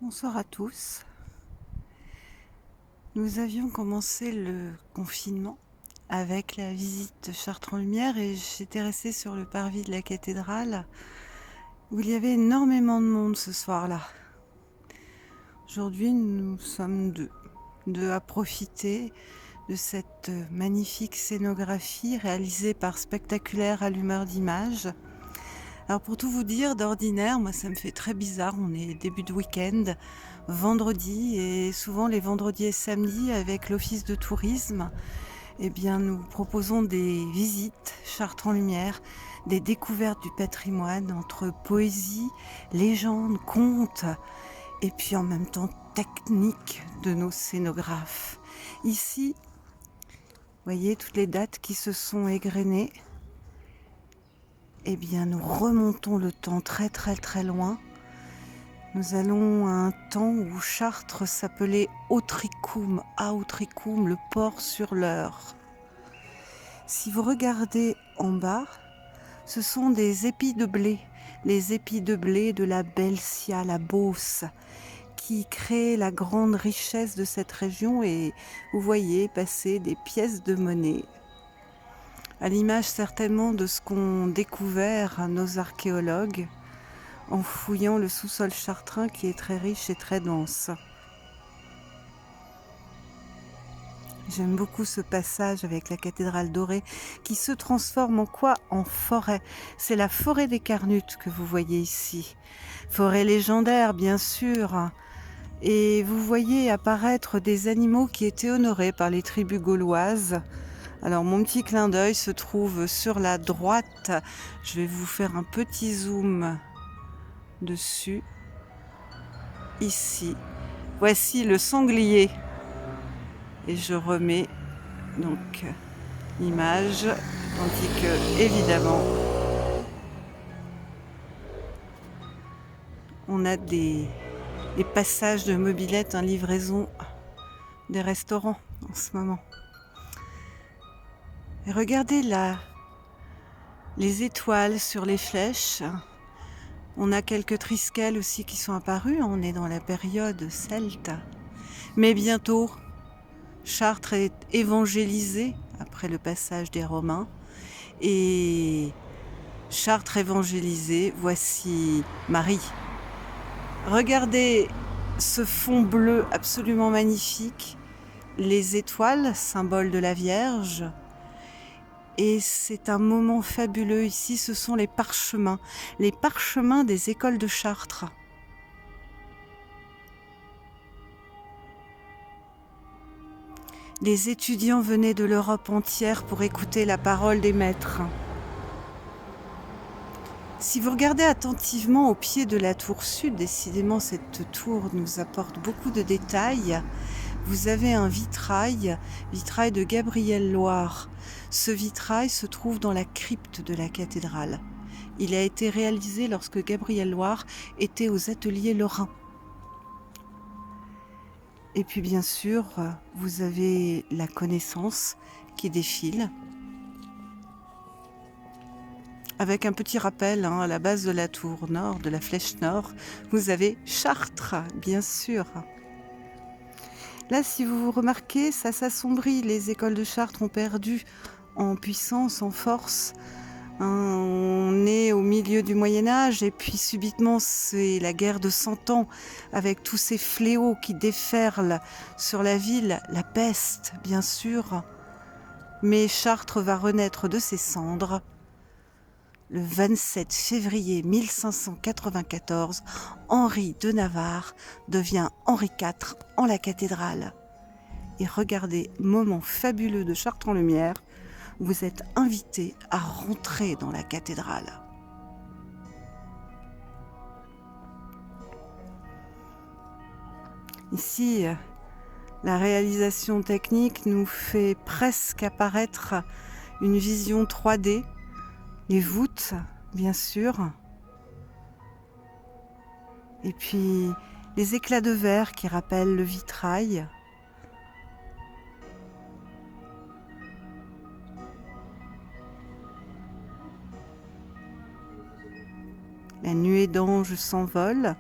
Bonsoir à tous. Nous avions commencé le confinement avec la visite de Chartres en Lumière et j'étais restée sur le parvis de la cathédrale où il y avait énormément de monde ce soir-là. Aujourd'hui, nous sommes deux à profiter de cette magnifique scénographie réalisée par Spectaculaire Allumeur d'images. Alors pour tout vous dire, d'ordinaire, moi ça me fait très bizarre, on est début de week-end, vendredi, et souvent les vendredis et samedis avec l'office de tourisme, eh bien nous proposons des visites Chartres en Lumière, des découvertes du patrimoine entre poésie, légende, contes, et puis en même temps technique de nos scénographes. Ici, vous voyez toutes les dates qui se sont égrenées. Eh bien, nous remontons le temps très très très loin. Nous allons à un temps où Chartres s'appelait Autricum, Autricum, le port sur l'Eure. Si vous regardez en bas, ce sont des épis de blé, les épis de blé de la Belcia, la Beauce, qui créent la grande richesse de cette région, et vous voyez passer des pièces de monnaie, à l'image certainement de ce qu'ont découvert nos archéologues en fouillant le sous-sol chartrain qui est très riche et très dense. J'aime beaucoup ce passage avec la cathédrale dorée qui se transforme en quoi? En forêt. C'est la forêt des Carnutes que vous voyez ici. Forêt légendaire, bien sûr. Et vous voyez apparaître des animaux qui étaient honorés par les tribus gauloises. Alors mon petit clin d'œil se trouve sur la droite. Je vais vous faire un petit zoom dessus. Ici. Voici le sanglier. Et je remets donc l'image, tandis que évidemment on a des passages de mobylettes en livraison des restaurants en ce moment. Et regardez là, les étoiles sur les flèches. On a quelques trisquels aussi qui sont apparus, on est dans la période celte. Mais bientôt, Chartres est évangélisée après le passage des Romains. Et Chartres évangélisée, voici Marie. Regardez ce fond bleu absolument magnifique, les étoiles, symbole de la Vierge. Et c'est un moment fabuleux ici, ce sont les parchemins des écoles de Chartres. Les étudiants venaient de l'Europe entière pour écouter la parole des maîtres. Si vous regardez attentivement au pied de la tour sud, décidément cette tour nous apporte beaucoup de détails, vous avez un vitrail de Gabriel Loire. Ce vitrail se trouve dans la crypte de la cathédrale. Il a été réalisé lorsque Gabriel Loire était aux ateliers Lorrain. Et puis bien sûr, vous avez la Connaissance qui défile. Avec un petit rappel, à la base de la tour nord, de la flèche nord, vous avez Chartres, bien sûr. Là, si vous remarquez, ça s'assombrit. Les écoles de Chartres ont perdu en puissance, en force. On est au milieu du Moyen-Âge et puis subitement, c'est la guerre de 100 ans avec tous ces fléaux qui déferlent sur la ville, la peste, bien sûr. Mais Chartres va renaître de ses cendres. Le 27 février 1594, Henri de Navarre devient Henri IV en la cathédrale. Et regardez, moment fabuleux de Chartres en Lumière, vous êtes invité à rentrer dans la cathédrale. Ici, la réalisation technique nous fait presque apparaître une vision 3D, les voûtes, bien sûr, et puis les éclats de verre qui rappellent le vitrail. La nuée d'anges s'envole.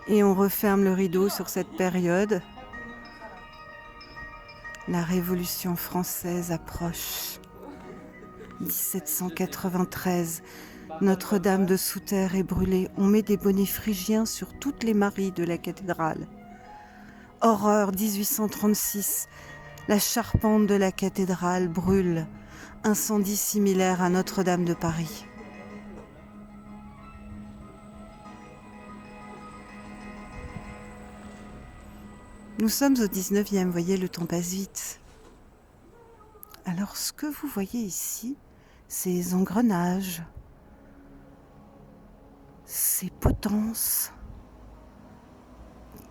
Et on referme le rideau sur cette période. La Révolution française approche. 1793, Notre-Dame de Souterre est brûlée. On met des bonnets phrygiens sur toutes les maries de la cathédrale. Horreur, 1836, la charpente de la cathédrale brûle. Incendie similaire à Notre-Dame de Paris. Nous sommes au 19e, voyez, le temps passe vite. Alors ce que vous voyez ici, ces engrenages, ces potences,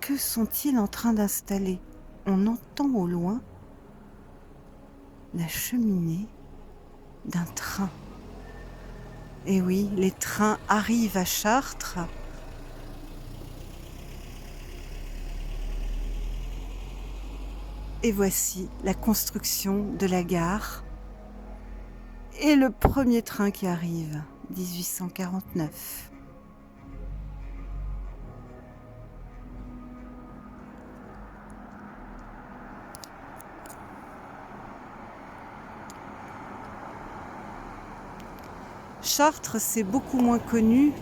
que sont-ils en train d'installer? On entend au loin la cheminée d'un train. Et oui, les trains arrivent à Chartres. Et voici la construction de la gare et le premier train qui arrive, 1849. Chartres, c'est beaucoup moins connu,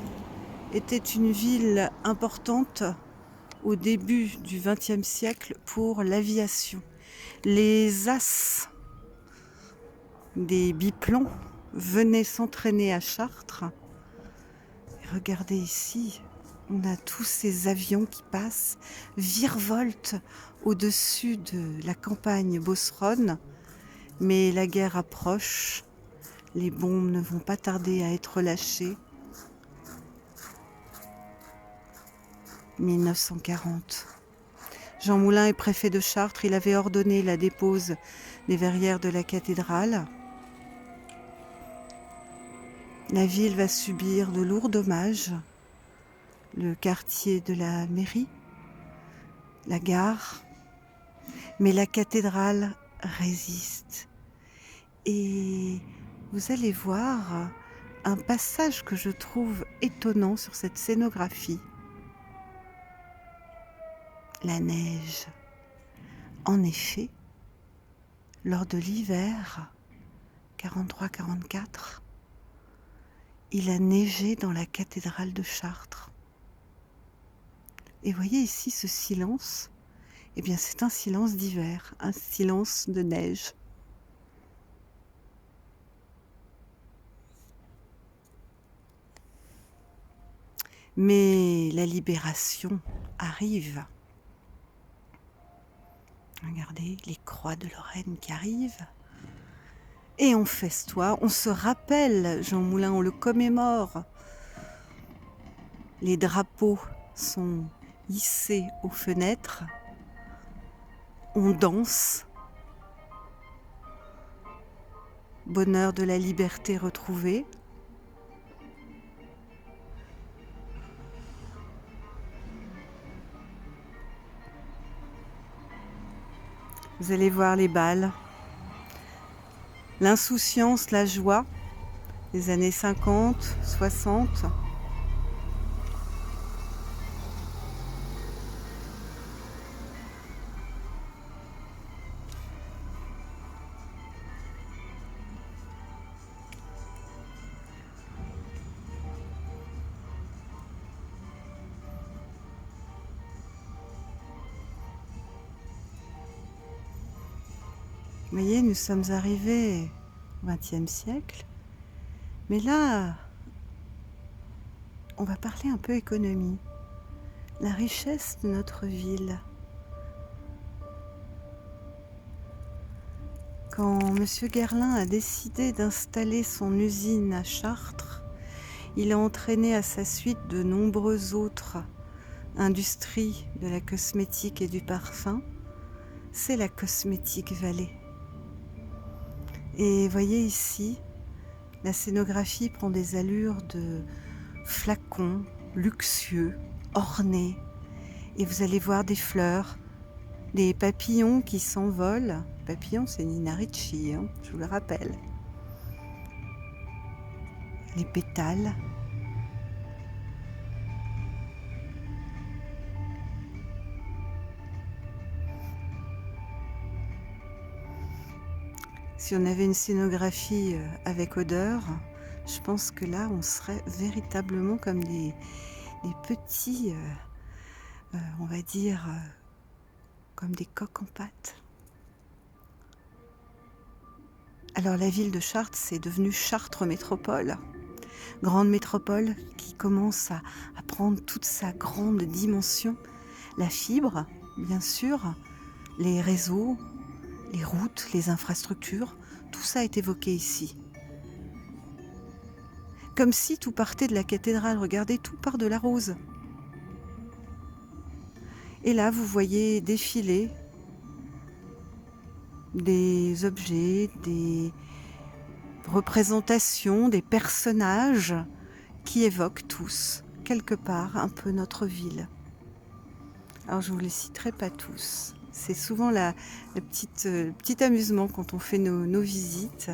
était une ville importante au début du XXe siècle pour l'aviation. Les as des biplans venaient s'entraîner à Chartres. Et regardez ici, on a tous ces avions qui passent, virevoltent au-dessus de la campagne beauceronne. Mais la guerre approche, les bombes ne vont pas tarder à être lâchées. 1940. Jean Moulin est préfet de Chartres, il avait ordonné la dépose des verrières de la cathédrale. La ville va subir de lourds dommages. Le quartier de la mairie, la gare, mais la cathédrale résiste. Et vous allez voir un passage que je trouve étonnant sur cette scénographie. La neige. En effet, lors de l'hiver 43-44, il a neigé dans la cathédrale de Chartres. Et voyez ici ce silence, eh bien c'est un silence d'hiver, un silence de neige. Mais la libération arrive. Regardez les croix de Lorraine qui arrivent. Et on festoie, on se rappelle Jean Moulin, on le commémore. Les drapeaux sont hissés aux fenêtres. On danse. Bonheur de la liberté retrouvée. Vous allez voir les balles. L'insouciance, la joie des années 50, 60. Vous voyez, nous sommes arrivés au XXe siècle, mais là, on va parler un peu économie. La richesse de notre ville. Quand M. Guerlain a décidé d'installer son usine à Chartres, il a entraîné à sa suite de nombreuses autres industries de la cosmétique et du parfum. C'est la Cosmétique Vallée. Et voyez ici, la scénographie prend des allures de flacons luxueux, ornés. Et vous allez voir des fleurs, des papillons qui s'envolent. Papillon, c'est Nina Ricci, hein, je vous le rappelle. Les pétales. Si on avait une scénographie avec odeur, je pense que là, on serait véritablement comme des petits, on va dire, comme des coqs en pâte. Alors la ville de Chartres, c'est devenu Chartres Métropole, grande métropole qui commence à prendre toute sa grande dimension. La fibre, bien sûr, les réseaux, les routes, les infrastructures, tout ça est évoqué ici. Comme si tout partait de la cathédrale, regardez, tout part de la rose. Et là, vous voyez défiler des objets, des représentations, des personnages qui évoquent tous, quelque part, un peu notre ville. Alors je ne vous les citerai pas tous. C'est souvent le petit amusement quand on fait nos visites.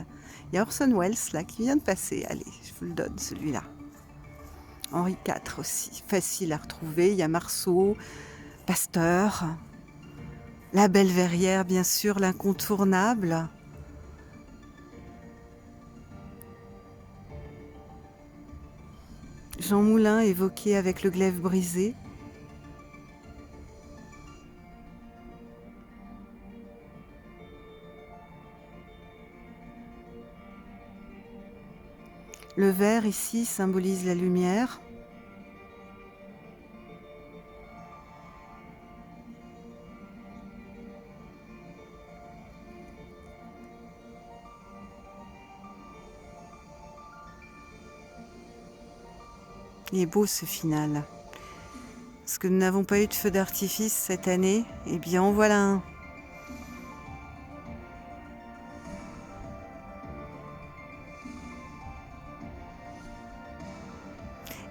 Il y a Orson Welles là qui vient de passer. Allez, je vous le donne celui-là. Henri IV aussi, facile à retrouver. Il y a Marceau, Pasteur, la Belle Verrière bien sûr, l'incontournable. Jean Moulin évoqué avec le glaive brisé. Le vert ici symbolise la lumière. Il est beau ce final. Parce que nous n'avons pas eu de feu d'artifice cette année, eh bien en voilà un.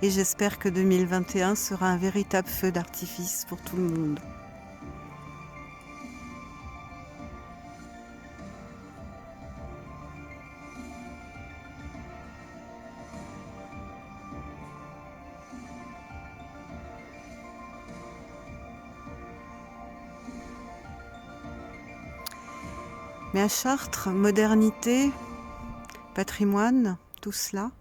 Et j'espère que 2021 sera un véritable feu d'artifice pour tout le monde. Mais à Chartres, modernité, patrimoine, tout cela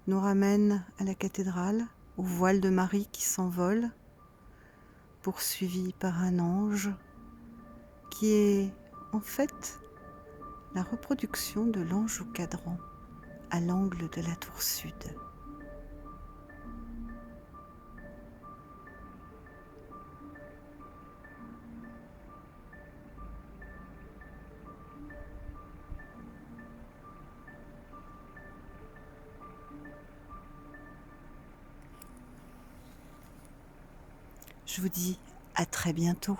nous ramène à la cathédrale, au voile de Marie qui s'envole, poursuivi par un ange, qui est en fait la reproduction de l'ange au cadran, à l'angle de la tour sud. Je vous dis à très bientôt.